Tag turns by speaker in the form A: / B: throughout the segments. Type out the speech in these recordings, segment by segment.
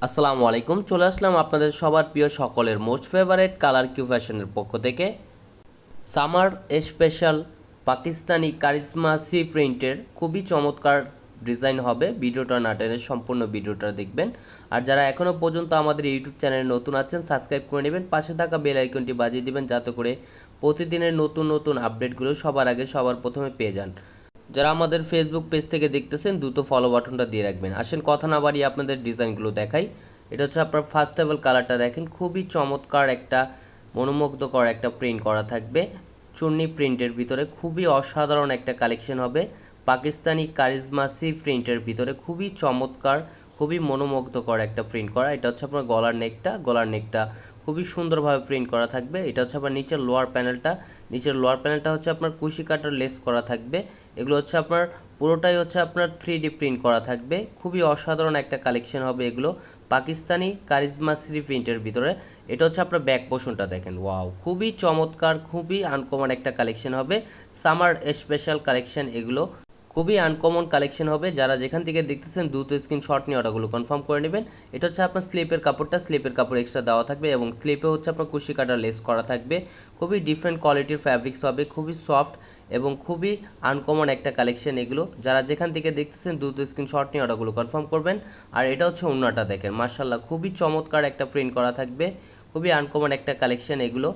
A: আসসালামু আলাইকুম। চলে আসলাম আপনাদের সবার প্রিয় সকলের মোস্ট ফেভারিট কালার কিউ ফ্যাশনের পক্ষ থেকে সামার স্পেশাল পাকিস্তানি কারিজমা সি প্রিন্টের খুবই চমৎকার ডিজাইন হবে। ভিডিওটা না টেনে সম্পূর্ণ ভিডিওটা দেখবেন। আর যারা এখনও পর্যন্ত আমাদের ইউটিউব চ্যানেলে নতুন আছেন সাবস্ক্রাইব করে নেবেন, পাশে থাকা বেল আইকনটি বাজিয়ে দিবেন যাতে করে প্রতিদিনের নতুন নতুন আপডেটগুলো সবার আগে সবার প্রথমে পেয়ে যান। যারা আমাদের ফেসবুক পেজ থেকে দেখতেছেন দ্রুত ফলো বাটনটা দিয়ে রাখবেন। আসেন কথা না বাড়িয়ে আপনাদের ডিজাইনগুলো দেখাই। এটা হচ্ছে আপনার ফার্স্ট টেবল কালারটা দেখেন, খুবই চমৎকার একটা মনোমুগ্ধকর একটা প্রিন্ট করা থাকবে চুন্নি প্রিন্টের ভিতরে। খুবই অসাধারণ একটা কালেকশন হবে পাকিস্তানি কারিজমা সি প্রিন্টের ভিতরে। খুবই চমৎকার, খুবই মনোমুগ্ধকর একটা প্রিন্ট করা। এটা হচ্ছে আপনার গলার নেকটা খুবই সুন্দরভাবে প্রিন্ট করা থাকবে। এটা হচ্ছে আপনার নিচের লোয়ার প্যানেলটা হচ্ছে আপনার কুশি কাটার লেস করা থাকবে। এগুলো হচ্ছে আপনার পুরোটাই হচ্ছে আপনার 3D প্রিন্ট করা থাকবে। খুবই অসাধারণ একটা কালেকশন হবে এগুলো পাকিস্তানি কারিজমা সি প্রিন্টের ভিতরে। এটা হচ্ছে আপনার ব্যাক পোর্শনটা দেখেন, ওয়াও খুবই চমৎকার, খুবই আনকমন একটা কালেকশন হবে। সামার স্পেশাল কালেকশন এগুলো খুবই আনকমন কালেকশন হবে। যারা যেখান থেকে দেখতেছেন দ্রুত স্ক্রিনশট নিয়ে অর্ডারগুলো কনফার্ম করে নেবেন। এটা হচ্ছে আপনার স্লিপের কাপড় এক্সট্রা দেওয়া থাকবে এবং স্লিপে হচ্ছে আপনার কুশি কাটার লেস করা থাকবে। খুবই ডিফারেন্ট কোয়ালিটির ফ্যাব্রিক্স হবে, খুবই সফট এবং খুবই আনকমন একটা কালেকশন এগুলো। যারা যেখান থেকে দেখতেছেন দ্রুত স্ক্রিনশট নিয়ে অর্ডারগুলো কনফার্ম করবেন। আর এটা হচ্ছে ওড়নাটা দেখেন, মাশাআল্লাহ খুবই চমৎকার একটা প্রিন্ট করা থাকবে। খুবই আনকমন একটা কালেকশন এগুলো,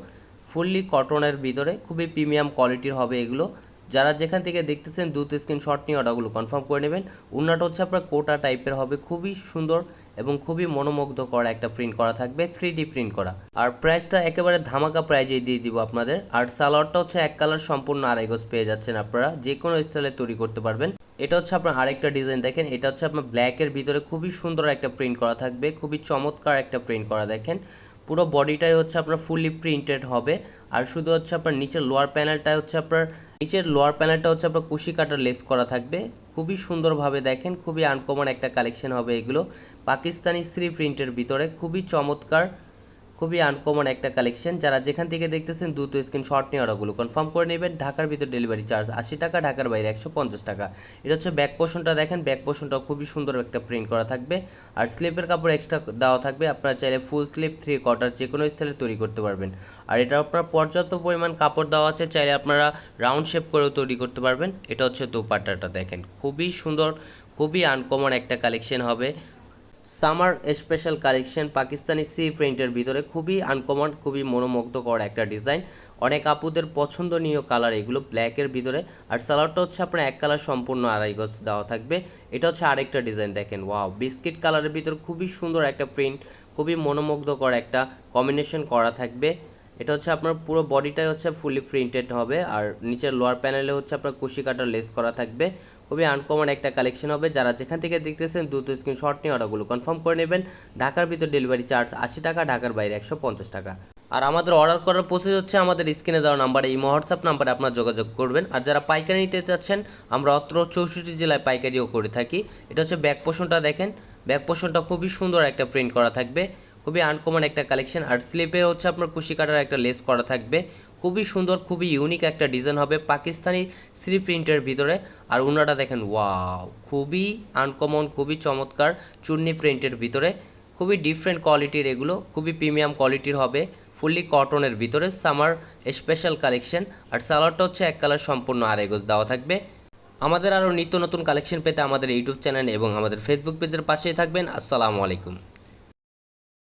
A: ফুললি কটনের ভিতরে খুবই প্রিমিয়াম কোয়ালিটির হবে এগুলো। যারা যেখান থেকে দেখতেছেন দ্রুত স্ক্রিনশট নিয়ে অর্ডারগুলো কনফার্ম করে নেবেন। ওড়নাটা হচ্ছে আপনার কোটা টাইপের হবে, খুবই সুন্দর এবং খুবই মনোমুগ্ধকর একটা প্রিন্ট করা থাকবে, 3D প্রিন্ট করা। আর প্রাইসটা একেবারে ধামাকা প্রাইজে দিয়ে দিব আপনাদের। আর সালোয়ারটা হচ্ছে এক কালার সম্পূর্ণ আড়াই গজ পেয়ে যাচ্ছেন আপনারা, যে কোনো স্টাইলে তৈরি করতে পারবেন। এটা হচ্ছে আপনার আরেকটা ডিজাইন দেখেন, এটা হচ্ছে আপনার ব্ল্যাকের ভিতরে খুবই সুন্দর একটা প্রিন্ট করা থাকবে, খুবই চমৎকার একটা প্রিন্ট করা দেখেন। পুরো বডিটাই হচ্ছে আপনার ফুললি প্রিন্টেড হবে। আর শুধু হচ্ছে আপনার নিচের লোয়ার প্যানেলটা হচ্ছে আপনার কুশি কাটার লেস করা থাকবে। খুবই সুন্দরভাবে দেখেন, খুবই আনকমন একটা কালেকশন হবে এগুলো পাকিস্তানি শ্রী প্রিন্টের ভিতরে। খুবই চমৎকার, খুবই আনকমন একটা কালেকশন। যারা যেখান থেকে দেখতেছেন দ্রুত স্ক্রিনশট নিয়ে অর্ডারগুলো কনফার্ম করে নেবেন। ঢাকার ভিতর ডেলিভারি চার্জ 80 টাকা, ঢাকার বাইরে 150 টাকা। এটা হচ্ছে ব্যাক পোর্শনটা দেখেন, ব্যাক পোর্শনটা খুবই সুন্দর একটা প্রিন্ট করা থাকবে। আর স্লিপের কাপড় এক্সট্রা দেওয়া থাকবে, আপনারা চাইলে ফুল স্লিপ 3/4 যে কোনো স্টাইলে তৈরি করতে পারবেন। আর এটা আপনার পর্যাপ্ত পরিমাণ কাপড় দেওয়া আছে, চাইলে আপনারা রাউন্ড শেপ করেও তৈরি করতে পারবেন। এটা হচ্ছে দোপাট্টাটা দেখেন, খুবই সুন্দর, খুবই আনকমন একটা কালেকশন হবে সামার স্পেশাল কালেকশন পাকিস্তানি সি প্রিন্টের ভিতরে। খুবই আনকমন, খুবই মনোমুগ্ধকর একটা ডিজাইন, অনেক আপুদের পছন্দনীয় কালার এগুলো ব্ল্যাকের ভিতরে। আর সালোয়ারটা হচ্ছে আপনার এক কালার সম্পূর্ণ আড়াই গজ দেওয়া থাকবে। এটা হচ্ছে আরেকটা ডিজাইন দেখেন, ওয়াও বিস্কিট কালারের ভিতরে খুবই সুন্দর একটা প্রিন্ট, খুবই মনোমুগ্ধকর একটা কম্বিনেশন করা থাকবে। এটা হচ্ছে আপনার পুরো বডিটাই হচ্ছে ফুলি প্রিন্টেড হবে। আর নিচের লোয়ার প্যানেলে হচ্ছে আপনার কুশি কাটার লেস করা থাকবে। খুবই আনকমন একটা কালেকশন হবে। যারা যেখান থেকে দেখতেছেন দ্রুত স্ক্রিনশট নিয়ে অর্ডারগুলো কনফার্ম করে নেবেন। ঢাকার ভিতর ডেলিভারি চার্জ 80 টাকা, ঢাকার বাইরে 150 টাকা। আর আমাদের অর্ডার করার প্রসেস হচ্ছে আমাদের স্ক্রিনে দেওয়া নাম্বারে, এই হোয়াটসঅ্যাপ নাম্বারে আপনার যোগাযোগ করবেন। আর যারা পাইকারি নিতে চাচ্ছেন, আমরা অত্র 64 জেলায় পাইকারিও করে থাকি। এটা হচ্ছে ব্যাক পোর্শনটা দেখেন, ব্যাক পোর্শনটা খুবই সুন্দর একটা প্রিন্ট করা থাকবে, খুবই আনকমন একটা কালেকশন। আর স্লিপে হচ্ছে আপনার কুশি কাটার একটা লেস করা থাকবে, খুবই সুন্দর, খুবই ইউনিক একটা ডিজাইন হবে পাকিস্তানি শ্রী প্রিন্টের ভিতরে। আর ওড়নাটা দেখেন, ওয়াও খুবই আনকমন, খুবই চমৎকার চুন্নি প্রিন্টের ভিতরে। খুবই ডিফারেন্ট কোয়ালিটির এগুলো, খুবই প্রিমিয়াম কোয়ালিটির হবে, ফুললি কটনের ভিতরে সামার স্পেশাল কালেকশন। আর সালোয়ারটা হচ্ছে এক কালার সম্পূর্ণ আড়াই গজ দেওয়া থাকবে। আমাদের আরও নিত্য নতুন কালেকশন পেতে আমাদের ইউটিউব চ্যানেল এবং আমাদের ফেসবুক পেজের পাশেই থাকবেন। আসসালামু আলাইকুম।